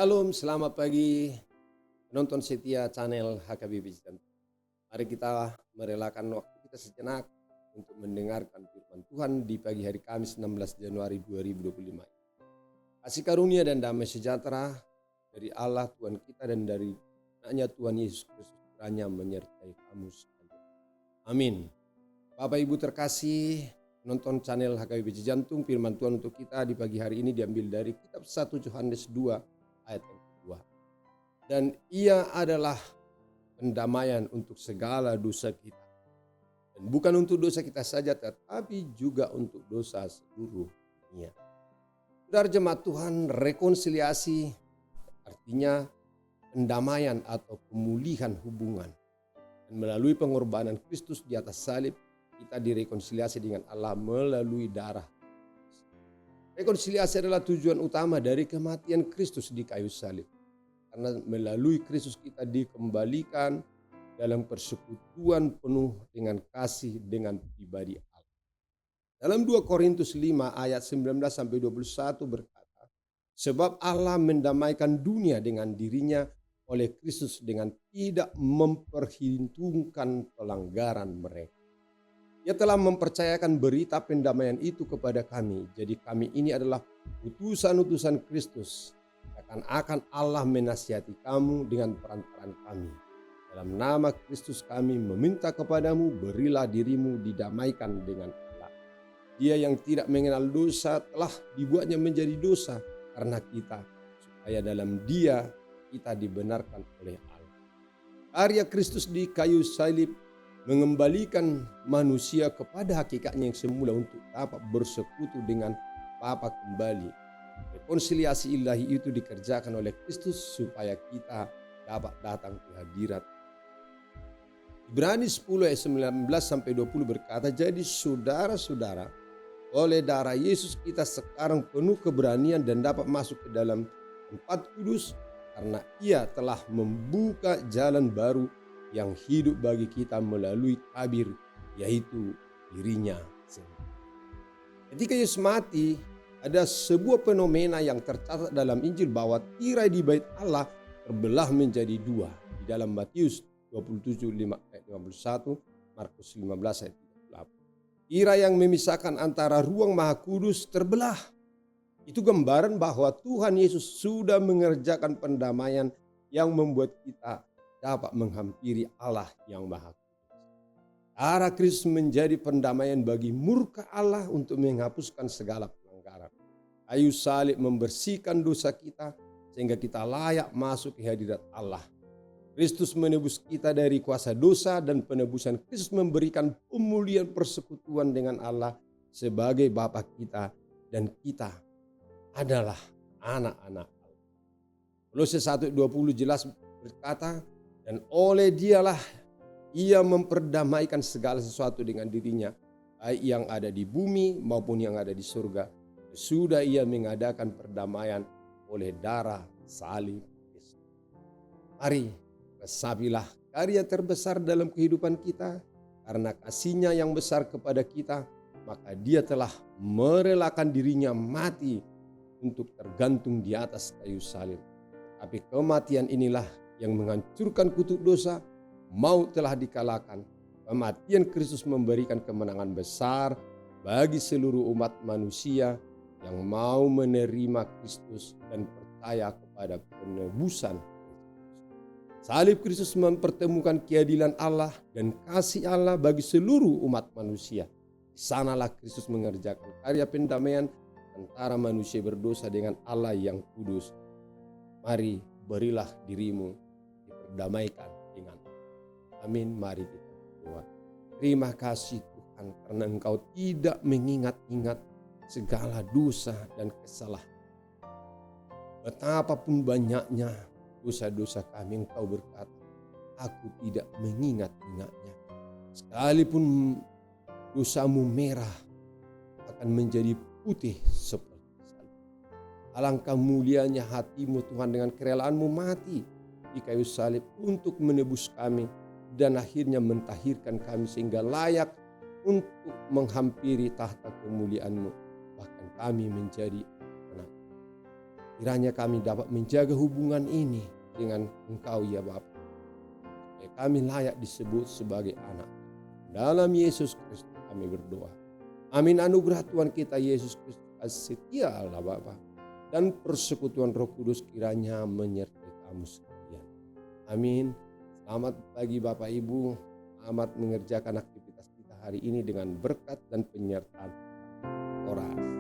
Shalom, selamat pagi penonton setia channel HKBP Jantung. Mari kita merelakan waktu kita sejenak untuk mendengarkan firman Tuhan di pagi hari Kamis 16 Januari 2025. Kasih karunia dan damai sejahtera dari Allah Tuhan kita dan dari anaknya Tuhan Yesus Kristus kiranya menyertai kamu sekalian. Amin. Bapak Ibu terkasih penonton channel HKBP Jantung, firman Tuhan untuk kita di pagi hari ini diambil dari kitab 1 Yohanes 2 ayat yang kedua. Dan ia adalah pendamaian untuk segala dosa kita. Dan bukan untuk dosa kita saja, tetapi juga untuk dosa seluruh dunia. Saudara jemaat Tuhan, rekonsiliasi artinya pendamaian atau pemulihan hubungan. Dan melalui pengorbanan Kristus di atas salib, kita direkonsiliasi dengan Allah melalui darah. Rekonsiliasi adalah tujuan utama dari kematian Kristus di kayu salib. Karena melalui Kristus kita dikembalikan dalam persekutuan penuh dengan kasih dengan pribadi Allah. Dalam 2 Korintus 5 ayat 19-21 berkata, sebab Allah mendamaikan dunia dengan dirinya oleh Kristus dengan tidak memperhitungkan pelanggaran mereka. Ia telah mempercayakan berita pendamaian itu kepada kami. Jadi kami ini adalah utusan-utusan Kristus. Akan Allah menasihati kamu dengan perantaraan kami. Dalam nama Kristus kami meminta kepadamu, berilah dirimu didamaikan dengan Allah. Dia yang tidak mengenal dosa telah dibuatnya menjadi dosa karena kita, supaya dalam Dia kita dibenarkan oleh Allah. Karya Kristus di kayu salib mengembalikan manusia kepada hakikatnya yang semula untuk dapat bersekutu dengan Bapa kembali. Rekonsiliasi ilahi itu dikerjakan oleh Kristus supaya kita dapat datang ke hadirat. Ibrani 10 ayat 19-20 berkata, jadi saudara-saudara, oleh darah Yesus kita sekarang penuh keberanian dan dapat masuk ke dalam tempat kudus karena Ia telah membuka jalan baru yang hidup bagi kita melalui tabir, yaitu dirinya sendiri. Ketika Yesus mati, ada sebuah fenomena yang tercatat dalam Injil bahwa tirai di bait Allah terbelah menjadi dua. Di dalam Matius 27 ayat 51, Markus 15 ayat 38. Tirai yang memisahkan antara ruang Maha Kudus terbelah. Itu gambaran bahwa Tuhan Yesus sudah mengerjakan pendamaian yang membuat kita dapat menghampiri Allah yang Maha Kudus. Darah Kristus menjadi pendamaian bagi murka Allah untuk menghapuskan segala pelanggaran. Kayu salib membersihkan dosa kita sehingga kita layak masuk ke hadirat Allah. Kristus menebus kita dari kuasa dosa dan penebusan Kristus memberikan pemulihan persekutuan dengan Allah sebagai Bapa kita dan kita adalah anak-anak Allah. Kolose 1:20 jelas berkata, dan oleh Dialah Ia memperdamaikan segala sesuatu dengan dirinya, baik yang ada di bumi maupun yang ada di surga. Sudah Ia mengadakan perdamaian oleh darah salib Kristus. Mari resapilah karya terbesar dalam kehidupan kita. Karena kasih-Nya yang besar kepada kita, maka Dia telah merelakan dirinya mati untuk tergantung di atas kayu salib. Tapi kematian inilah yang menghancurkan kutuk dosa, maut telah dikalahkan. Kematian Kristus memberikan kemenangan besar bagi seluruh umat manusia yang mau menerima Kristus dan percaya kepada penebusan. Salib Kristus mempertemukan keadilan Allah dan kasih Allah bagi seluruh umat manusia. Di sanalah Kristus mengerjakan karya pendamaian antara manusia berdosa dengan Allah yang kudus. Mari berilah dirimu diperdamaikan dengan Allah. Amin. Mari kita berdoa. Terima kasih Tuhan karena Engkau tidak mengingat-ingat segala dosa dan kesalahan. Betapapun banyaknya dosa-dosa kami, Engkau berkata, aku tidak mengingat-ingatnya. Sekalipun dosamu merah akan menjadi putih seperti salju. Alangkah mulianya hatimu Tuhan dengan kerelaanmu mati di kayu salib untuk menebus kami dan akhirnya mentahirkan kami sehingga layak untuk menghampiri tahta kemuliaan-Mu. Bahkan kami menjadi anak. Kiranya kami dapat menjaga hubungan ini dengan Engkau ya Bapa. Supaya kami layak disebut sebagai anak. Dalam Yesus Kristus kami berdoa. Amin. Anugerah Tuhan kita Yesus Kristus, kasih setia Allah Bapa, dan persekutuan Roh Kudus kiranya menyertai kamu sekalian. Amin. Selamat pagi Bapak Ibu. Selamat mengerjakan aktivitas kita hari ini dengan berkat dan penyertaan Oras.